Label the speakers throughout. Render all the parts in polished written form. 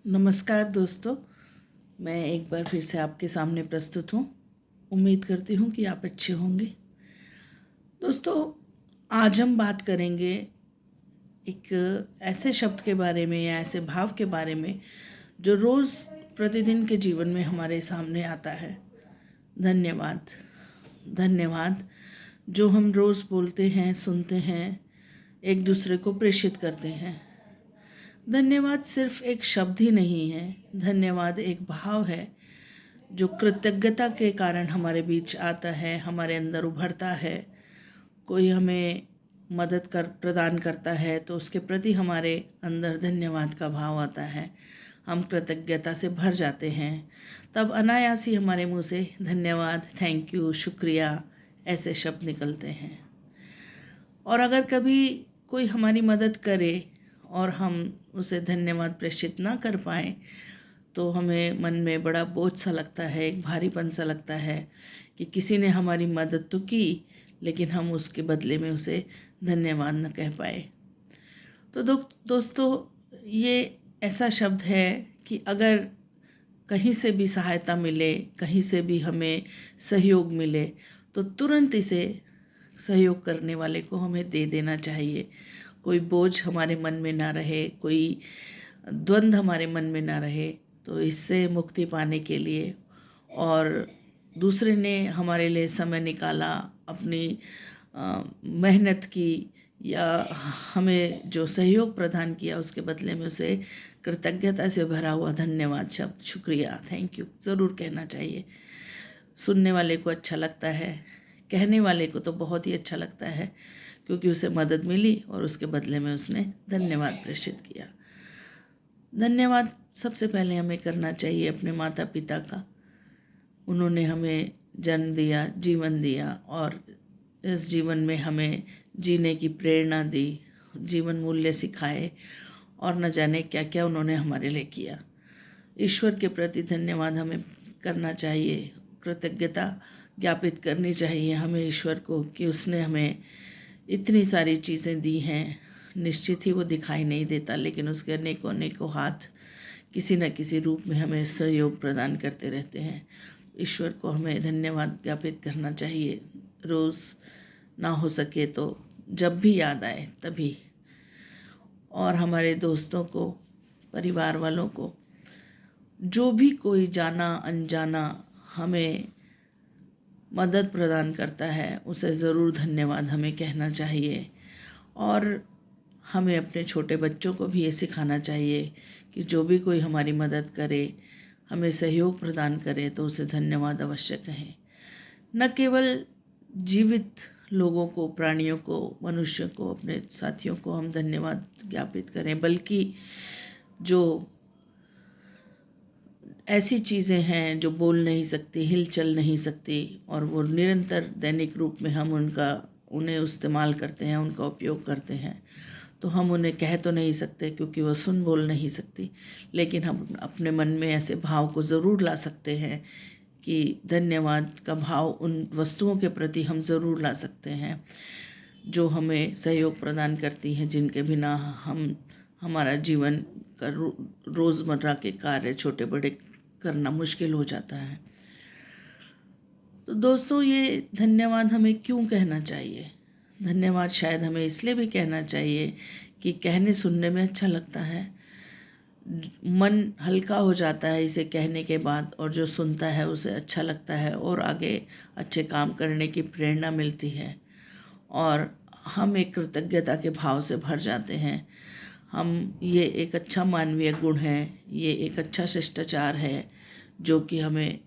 Speaker 1: नमस्कार दोस्तों, मैं एक बार फिर से आपके सामने प्रस्तुत हूँ। उम्मीद करती हूँ कि आप अच्छे होंगे। दोस्तों, आज हम बात करेंगे एक ऐसे शब्द के बारे में या ऐसे भाव के बारे में जो रोज़ प्रतिदिन के जीवन में हमारे सामने आता है। धन्यवाद। धन्यवाद जो हम रोज़ बोलते हैं, सुनते हैं, एक दूसरे को प्रेषित करते हैं। धन्यवाद सिर्फ एक शब्द ही नहीं है, धन्यवाद एक भाव है जो कृतज्ञता के कारण हमारे बीच आता है, हमारे अंदर उभरता है। कोई हमें मदद प्रदान करता है तो उसके प्रति हमारे अंदर धन्यवाद का भाव आता है, हम कृतज्ञता से भर जाते हैं। तब अनायास ही हमारे मुंह से धन्यवाद, थैंक यू, शुक्रिया ऐसे शब्द निकलते हैं। और अगर कभी कोई हमारी मदद करे और हम उसे धन्यवाद प्रेषित ना कर पाएँ तो हमें मन में बड़ा बोझ सा लगता है, एक भारीपन सा लगता है कि किसी ने हमारी मदद तो की लेकिन हम उसके बदले में उसे धन्यवाद न कह पाए। तो दोस्तों, ये ऐसा शब्द है कि अगर कहीं से भी सहायता मिले, कहीं से भी हमें सहयोग मिले तो तुरंत इसे सहयोग करने वाले को हमें दे देना चाहिए। कोई बोझ हमारे मन में ना रहे, कोई द्वंद्व हमारे मन में ना रहे। तो इससे मुक्ति पाने के लिए और दूसरे ने हमारे लिए समय निकाला, अपनी मेहनत की या हमें जो सहयोग प्रदान किया उसके बदले में उसे कृतज्ञता से भरा हुआ धन्यवाद शब्द, शुक्रिया, थैंक यू ज़रूर कहना चाहिए। सुनने वाले को अच्छा लगता है, कहने वाले को तो बहुत ही अच्छा लगता है क्योंकि उसे मदद मिली और उसके बदले में उसने धन्यवाद प्रेषित किया। धन्यवाद सबसे पहले हमें करना चाहिए अपने माता पिता का। उन्होंने हमें जन्म दिया, जीवन दिया और इस जीवन में हमें जीने की प्रेरणा दी, जीवन मूल्य सिखाए और न जाने क्या क्या उन्होंने हमारे लिए किया। ईश्वर के प्रति धन्यवाद हमें करना चाहिए, कृतज्ञता ज्ञापित करनी चाहिए हमें ईश्वर को कि उसने हमें इतनी सारी चीज़ें दी हैं। निश्चित ही वो दिखाई नहीं देता लेकिन उसके अनेकों अनेकों हाथ किसी न किसी रूप में हमें सहयोग प्रदान करते रहते हैं। ईश्वर को हमें धन्यवाद ज्ञापित करना चाहिए, रोज़ ना हो सके तो जब भी याद आए तभी। और हमारे दोस्तों को, परिवार वालों को, जो भी कोई जाना अनजाना हमें मदद प्रदान करता है उसे ज़रूर धन्यवाद हमें कहना चाहिए। और हमें अपने छोटे बच्चों को भी ये सिखाना चाहिए कि जो भी कोई हमारी मदद करे, हमें सहयोग प्रदान करे तो उसे धन्यवाद अवश्य कहें। न केवल जीवित लोगों को, प्राणियों को, मनुष्य को, अपने साथियों को हम धन्यवाद ज्ञापित करें, बल्कि जो ऐसी चीज़ें हैं जो बोल नहीं सकती, हिल चल नहीं सकती और वो निरंतर दैनिक रूप में हम उन्हें इस्तेमाल करते हैं, उनका उपयोग करते हैं, तो हम उन्हें कह तो नहीं सकते क्योंकि वो सुन बोल नहीं सकती, लेकिन हम अपने मन में ऐसे भाव को ज़रूर ला सकते हैं कि धन्यवाद का भाव उन वस्तुओं के प्रति हम ज़रूर ला सकते हैं जो हमें सहयोग प्रदान करती हैं, जिनके बिना हमारा जीवन का रोज़मर्रा के कार्य छोटे बड़े करना मुश्किल हो जाता है। तो दोस्तों, ये धन्यवाद हमें क्यों कहना चाहिए? धन्यवाद शायद हमें इसलिए भी कहना चाहिए कि कहने सुनने में अच्छा लगता है, मन हल्का हो जाता है इसे कहने के बाद, और जो सुनता है उसे अच्छा लगता है और आगे अच्छे काम करने की प्रेरणा मिलती है और हम एक कृतज्ञता के भाव से भर जाते हैं। ये एक अच्छा मानवीय गुण है, ये एक अच्छा शिष्टाचार है जो कि हमें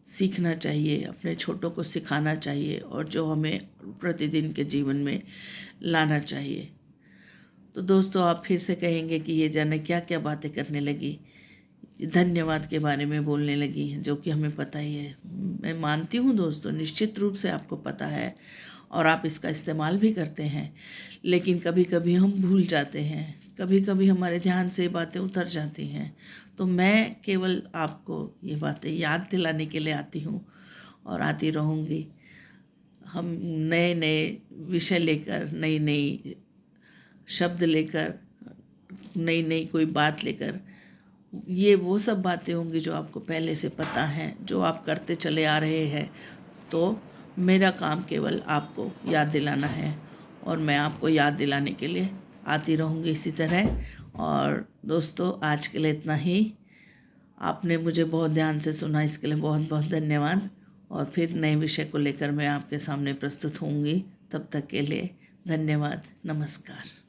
Speaker 1: सीखना चाहिए, अपने छोटों को सिखाना चाहिए और जो हमें प्रतिदिन के जीवन में लाना चाहिए। तो दोस्तों, आप फिर से कहेंगे कि ये जाने क्या क्या बातें करने लगी, धन्यवाद के बारे में बोलने लगी, जो कि हमें पता ही है। मैं मानती हूँ दोस्तों, निश्चित रूप से आपको पता है और आप इसका इस्तेमाल भी करते हैं, लेकिन कभी कभी हम भूल जाते हैं, कभी कभी हमारे ध्यान से बातें उतर जाती हैं। तो मैं केवल आपको ये बातें याद दिलाने के लिए आती हूँ और आती रहूँगी। हम नए नए विषय लेकर, नई नई शब्द लेकर, नई नई कोई बात लेकर ये वो सब बातें होंगी जो आपको पहले से पता हैं, जो आप करते चले आ रहे हैं। तो मेरा काम केवल आपको याद दिलाना है और मैं आपको याद दिलाने के लिए आती रहूँगी इसी तरह। और दोस्तों, आज के लिए इतना ही। आपने मुझे बहुत ध्यान से सुना, इसके लिए बहुत बहुत धन्यवाद। और फिर नए विषय को लेकर मैं आपके सामने प्रस्तुत होंगी। तब तक के लिए धन्यवाद। नमस्कार।